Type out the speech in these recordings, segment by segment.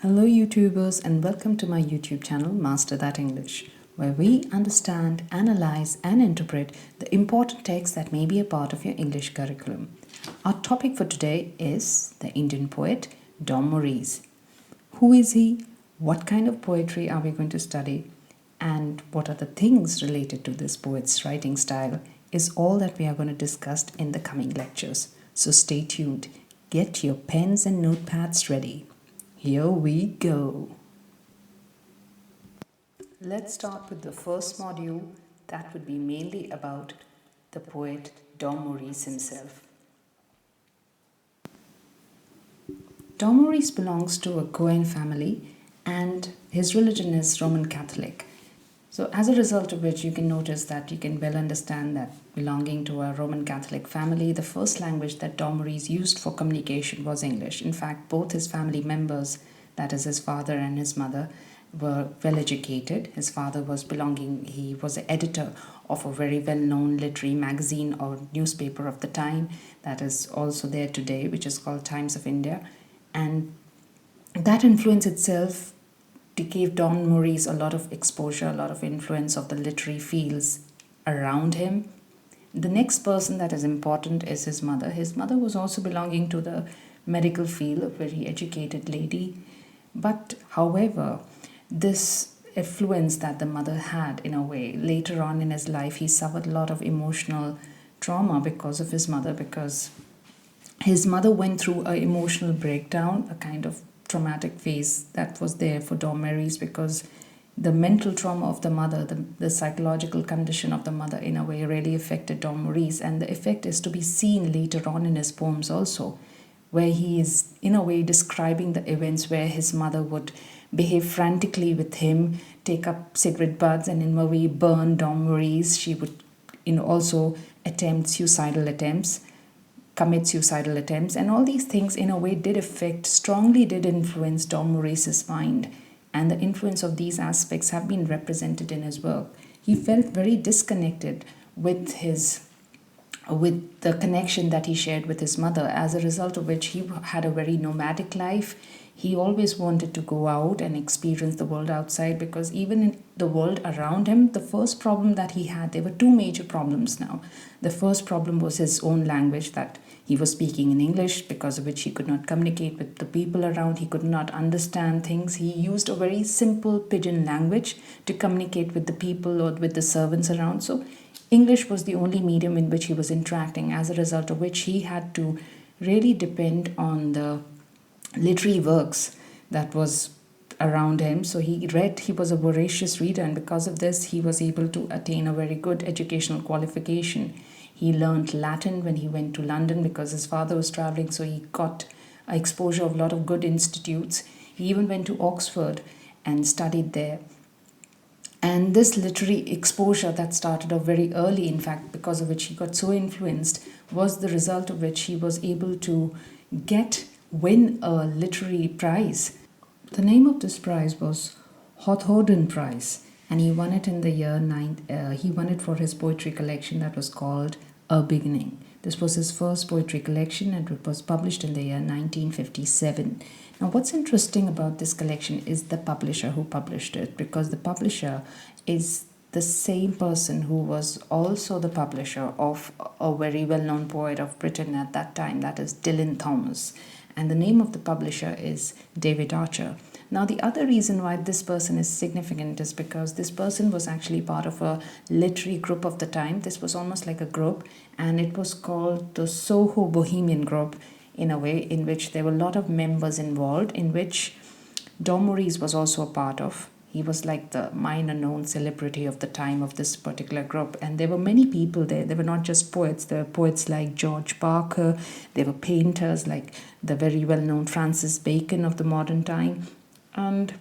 Hello YouTubers and welcome to my YouTube channel Master That English, where we understand, analyze and interpret the important texts that may be a part of your English curriculum. Our topic for today is the Indian poet Dom Moraes. Who is he? What kind of poetry are we going to study? And what are the things related to this poet's writing style is all that we are going to discuss in the coming lectures. So stay tuned. Get your pens and notepads ready. Here we go. Let's start with the first module that would be mainly about the poet Dom Moraes himself. Dom Moraes belongs to a Goan family and his religion is Roman Catholic. So as a result of which you can notice that you can well understand that belonging to a Roman Catholic family, the first language that Dom Moraes used for communication was English. In fact, both his family members, that is his father and his mother, were well educated. His father he was the editor of a very well-known literary magazine or newspaper of the time that is also there today, which is called Times of India. And that influence itself gave Dom Moraes a lot of exposure, a lot of influence of the literary fields around him. The next person that is important is his mother. His mother was also belonging to the medical field, a very educated lady. But however, this influence that the mother had in a way, later on in his life, he suffered a lot of emotional trauma because of his mother, because his mother went through an emotional breakdown, a kind of traumatic phase that was there for Dom Moraes, because the mental trauma of the mother, the psychological condition of the mother in a way really affected Dom Moraes, and the effect is to be seen later on in his poems also, where he is in a way describing the events where his mother would behave frantically with him, take up cigarette butts and in a way burn Dom Moraes. She would also commit suicidal attempts, and all these things in a way strongly did influence Dom Moraes' mind, and the influence of these aspects have been represented in his work. He felt very disconnected with the connection that he shared with his mother, as a result of which he had a very nomadic life. He always wanted to go out and experience the world outside, because even in the world around him, the first problem that he had, there were two major problems now. The first problem was his own language, that he was speaking in English, because of which he could not communicate with the people around. He could not understand things. He used a very simple pidgin language to communicate with the people or with the servants around. So English was the only medium in which he was interacting, as a result of which he had to really depend on the literary works that was around him. So he was a voracious reader, and because of this he was able to attain a very good educational qualification. He learned Latin when he went to London, because his father was traveling, so he got exposure of a lot of good institutes. He even went to Oxford and studied there. And this literary exposure that started off very early, in fact, because of which he got so influenced, was the result of which he was able to win a literary prize. The name of this prize was Hawthornden Prize, and he won it he won it for his poetry collection that was called A Beginning. This was his first poetry collection, and it was published in the year 1957. Now, what's interesting about this collection is the publisher who published it, because the publisher is the same person who was also the publisher of a very well-known poet of Britain at that time, that is Dylan Thomas. And the name of the publisher is David Archer. Now, the other reason why this person is significant is because this person was actually part of a literary group of the time. This was almost like a group, and it was called the Soho Bohemian Group, in a way, in which there were a lot of members involved, in which Dom Moraes was also a part of. He was like the minor known celebrity of the time of this particular group. And there were many people there. There were not just poets. There were poets like George Parker. There were painters like the very well-known Francis Bacon of the modern time. And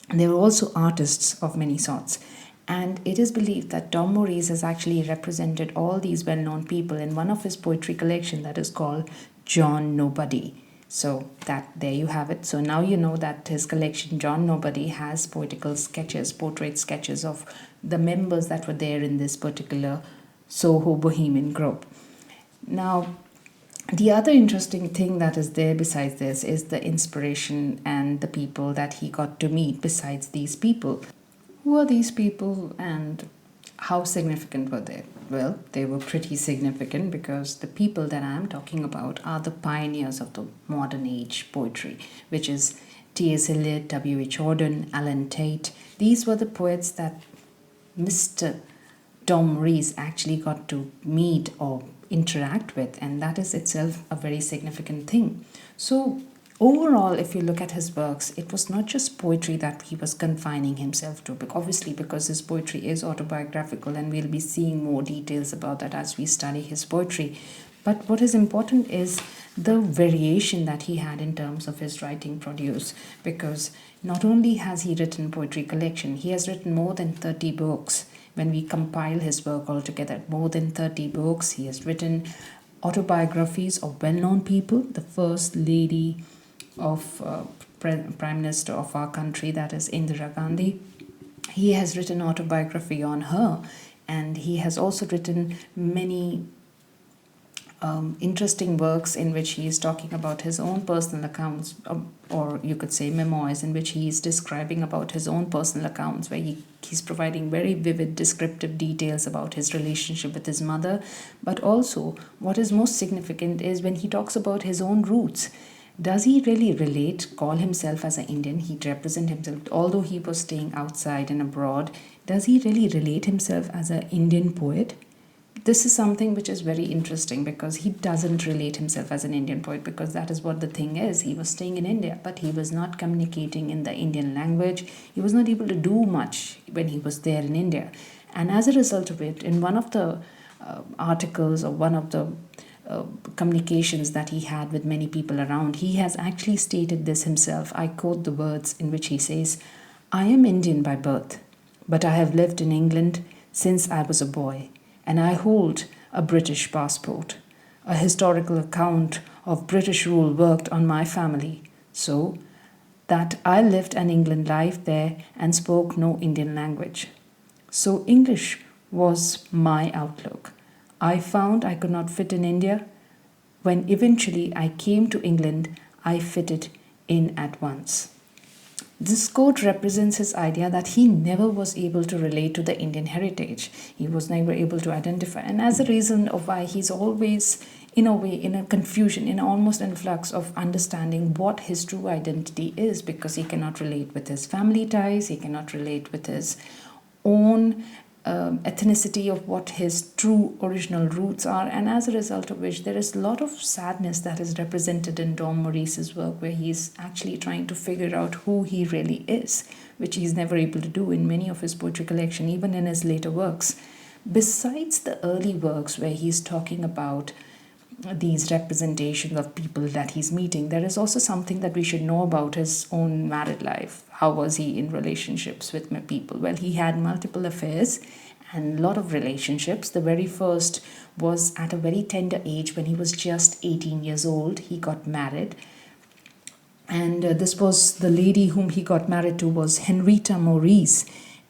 there were also artists of many sorts. And it is believed that Dom Moraes has actually represented all these well-known people in one of his poetry collection that is called John Nobody. So there you have it. So now you know that his collection John Nobody has portrait sketches of the members that were there in this particular Soho Bohemian group. Now, The other interesting thing that is there besides this is the inspiration and the people that he got to meet besides these people. Who are these people and how significant were they? Well, they were pretty significant because the people that I'm talking about are the pioneers of the modern age poetry, which is T.S. Eliot, W.H. Auden, Alan Tate. These were the poets that Mr. Tom Moraes actually got to meet or interact with, and that is itself a very significant thing. So, overall, if you look at his works, it was not just poetry that he was confining himself to, but obviously, because his poetry is autobiographical, and we'll be seeing more details about that as we study his poetry. But what is important is the variation that he had in terms of his writing produce, because not only has he written poetry collection, he has written more than 30 books. When we compile his work altogether, more than 30 books. He has written autobiographies of well-known people. The first lady of Prime Minister of our country, that is Indira Gandhi. He has written autobiography on her, and he has also written many interesting works in which he is talking about his own personal accounts, or you could say memoirs, in which he is describing about his own personal accounts, where he's providing very vivid descriptive details about his relationship with his mother. But also, what is most significant is when he talks about his own roots. Does he really call himself as an Indian? He represent himself, although he was staying outside and abroad. Does he really relate himself as an Indian poet? This is something which is very interesting, because he doesn't relate himself as an Indian poet, because that is what the thing is. He was staying in India, but he was not communicating in the Indian language. He was not able to do much when he was there in India. And as a result of it, in one of the articles, or one of the communications that he had with many people around, he has actually stated this himself. I quote the words in which he says, "I am Indian by birth, but I have lived in England since I was a boy, and I hold a British passport. A historical account of British rule worked on my family, so that I lived an England life there and spoke no Indian language. So English was my outlook. I found I could not fit in India. When eventually I came to England, I fitted in at once." This quote represents his idea that he never was able to relate to the Indian heritage. He was never able to identify. And as a reason of why he's always, in a way, in a confusion, in almost in flux of understanding what his true identity is, because he cannot relate with his family ties, he cannot relate with his own ethnicity of what his true original roots are, and as a result of which there is a lot of sadness that is represented in Tom Moraes' work, where he's actually trying to figure out who he really is, which he's never able to do in many of his poetry collection, even in his later works. Besides the early works where he's talking about these representations of people that he's meeting, there is also something that we should know about his own married life. How was he in relationships with people? Well, he had multiple affairs and a lot of relationships. The very first was at a very tender age, when he was just 18 years old. He got married, and this was the lady whom he got married to was Henrietta Moraes,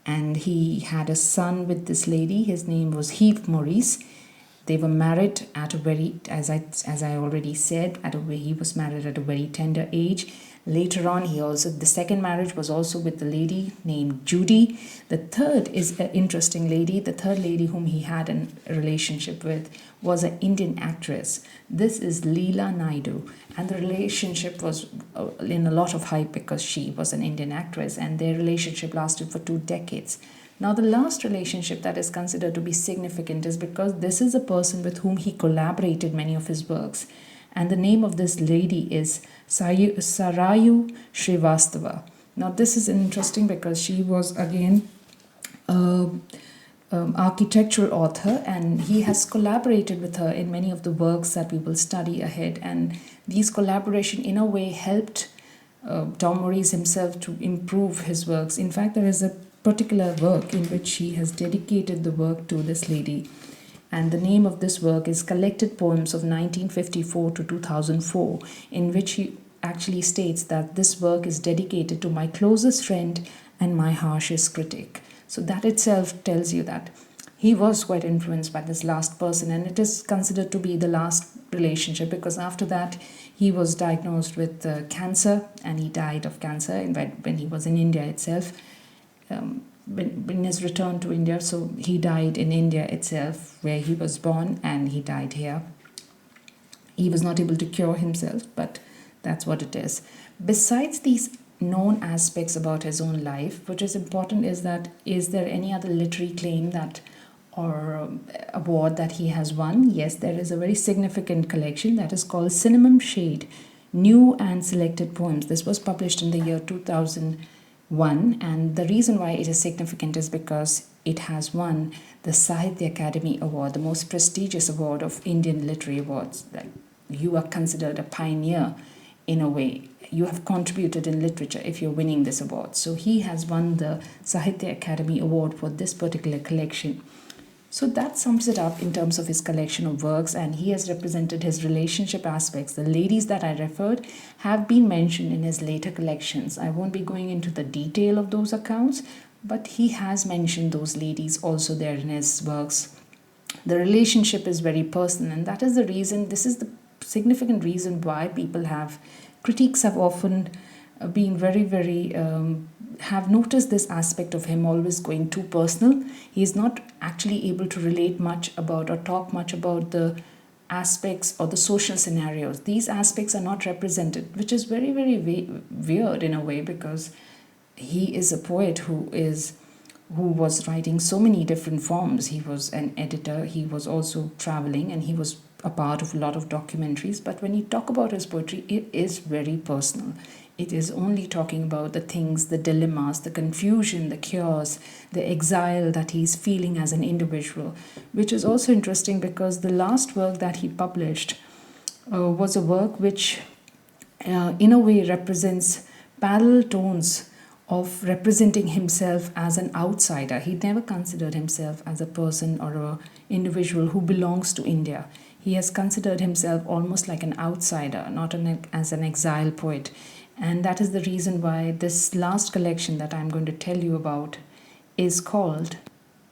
and he had a son with this lady. His name was Heath Moraes. They were married at a very, as I already said, he was married at a very tender age. Later on, the second marriage was also with the lady named Judy. The third is an interesting lady. The third lady whom he had a relationship with was an Indian actress. This is Leela Naidu. And the relationship was in a lot of hype because she was an Indian actress, and their relationship lasted for 2 decades. Now, the last relationship that is considered to be significant is because this is a person with whom he collaborated many of his works. And the name of this lady is Sarayu Srivastava. Now, this is interesting because she was, again, architectural author, and he has collaborated with her in many of the works that we will study ahead. And these collaboration, in a way, helped Tom Moraes himself to improve his works. In fact, there is a particular work in which he has dedicated the work to this lady, and the name of this work is Collected Poems of 1954 to 2004, in which he actually states that this work is dedicated to my closest friend and my harshest critic. So that itself tells you that he was quite influenced by this last person, and it is considered to be the last relationship, because after that he was diagnosed with cancer, and he died of cancer when he was in India itself. When his return to India, so he died in India itself, where he was born, and he died here. He was not able to cure himself, but that's what it is. Besides these known aspects about his own life, which is important is that, is there any other literary claim that or award that he has won? Yes, there is a very significant collection that is called Cinnamon Shade, New and Selected Poems. This was published in the year 2001, and the reason why it is significant is because it has won the Sahitya Academy Award, the most prestigious award of Indian literary awards. Like, you are considered a pioneer in a way. You have contributed in literature if you're winning this award. So he has won the Sahitya Academy Award for this particular collection. So that sums it up in terms of his collection of works, and he has represented his relationship aspects. The ladies that I referred have been mentioned in his later collections. I won't be going into the detail of those accounts, but he has mentioned those ladies also there in his works. The relationship is very personal, and that is the reason, this is the significant reason why critics have often been very have noticed this aspect of him always going too personal. He is not actually able to relate much about or talk much about the aspects or the social scenarios. These aspects are not represented, which is very weird in a way, because he is a poet who was writing so many different forms. He was an editor, he was also traveling, and he was a part of a lot of documentaries. But when you talk about his poetry, it is very personal. It is only talking about the things, the dilemmas, the confusion, the chaos, the exile that he's feeling as an individual, which is also interesting because the last work that he published was a work which in a way represents parallel tones of representing himself as an outsider. He never considered himself as a person or an individual who belongs to India. He has considered himself almost like an outsider, not as an exile poet. And that is the reason why this last collection that I'm going to tell you about is called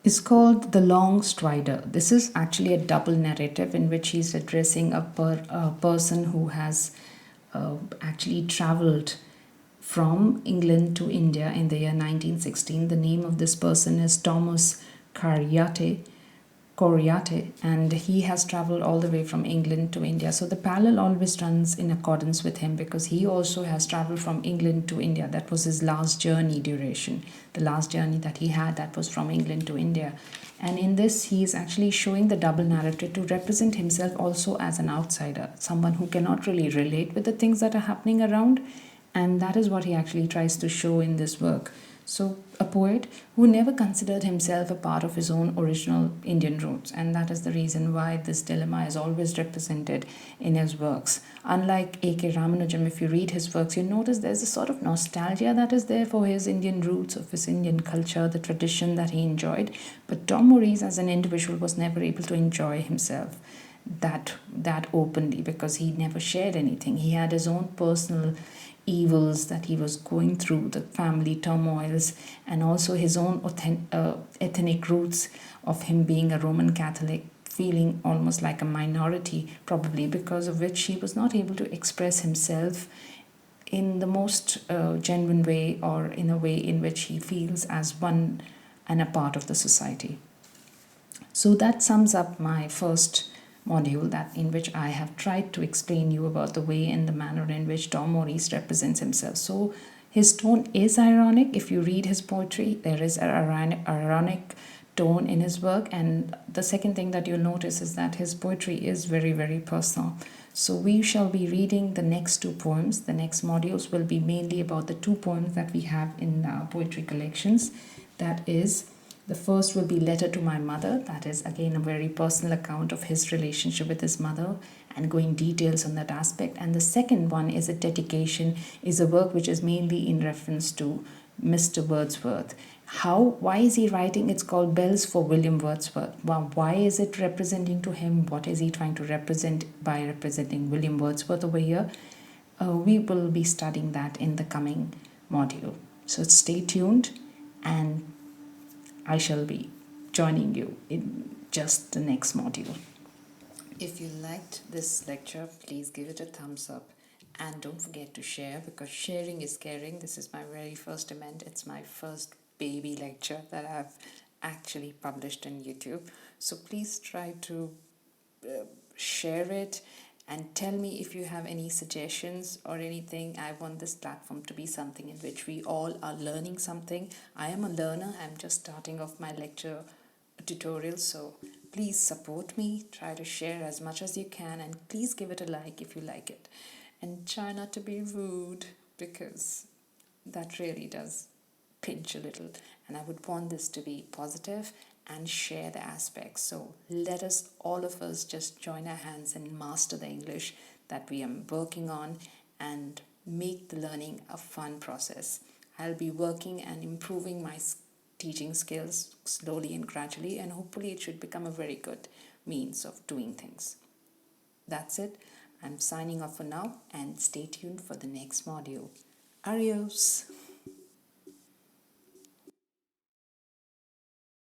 The Long Strider. This is actually a double narrative in which he's addressing a person who has actually traveled from England to India in the year 1916. The name of this person is Thomas Coriate, and he has traveled all the way from England to India. So the parallel always runs in accordance with him, because he also has traveled from England to India. That was his last journey duration. The last journey that he had, that was from England to India. And in this, he is actually showing the double narrative to represent himself also as an outsider, someone who cannot really relate with the things that are happening around. And that is what he actually tries to show in this work. So a poet who never considered himself a part of his own original Indian roots, and that is the reason why this dilemma is always represented in his works. Unlike A.K. Ramanujam, if you read his works, you notice there's a sort of nostalgia that is there for his Indian roots, of his Indian culture, the tradition that he enjoyed. But Tom Moraes as an individual was never able to enjoy himself that openly, because he never shared anything. He had his own personal evils that he was going through, the family turmoils, and also his own ethnic roots of him being a Roman Catholic, feeling almost like a minority, probably because of which he was not able to express himself in the most genuine way, or in a way in which he feels as one and a part of the society. So that sums up my first module, that in which I have tried to explain you about the way and the manner in which Tom Moraes represents himself. So his tone is ironic. If you read his poetry, there is an ironic tone in his work. And the second thing that you'll notice is that his poetry is very personal. So we shall be reading the next two poems. The next modules will be mainly about the two poems that we have in poetry collections. That is, the first will be Letter to My Mother. That is again a very personal account of his relationship with his mother and going details on that aspect. And the second one is a dedication, is a work which is mainly in reference to Mr. Wordsworth. Why is he writing? It's called Bells for William Wordsworth. Why is it representing to him? What is he trying to represent by representing William Wordsworth over here? We will be studying that in the coming module. So stay tuned, and I shall be joining you in just the next module. If you liked this lecture, please give it a thumbs up and don't forget to share, because sharing is caring. This is my very first event. It's my first baby lecture that I've actually published on YouTube. So please try to share it and tell me if you have any suggestions or anything. I want this platform to be something in which we all are learning something. I am a learner. I'm just starting off my lecture tutorial, so please support me. Try to share as much as you can, and please give it a like if you like it, and try not to be rude, because that really does pinch a little, and I would want this to be positive and share the aspects. So let us, all of us, just join our hands and master the English that we are working on and make the learning a fun process. I'll be working and improving my teaching skills slowly and gradually, and hopefully it should become a very good means of doing things. That's it. I'm signing off for now, and stay tuned for the next module. Adios.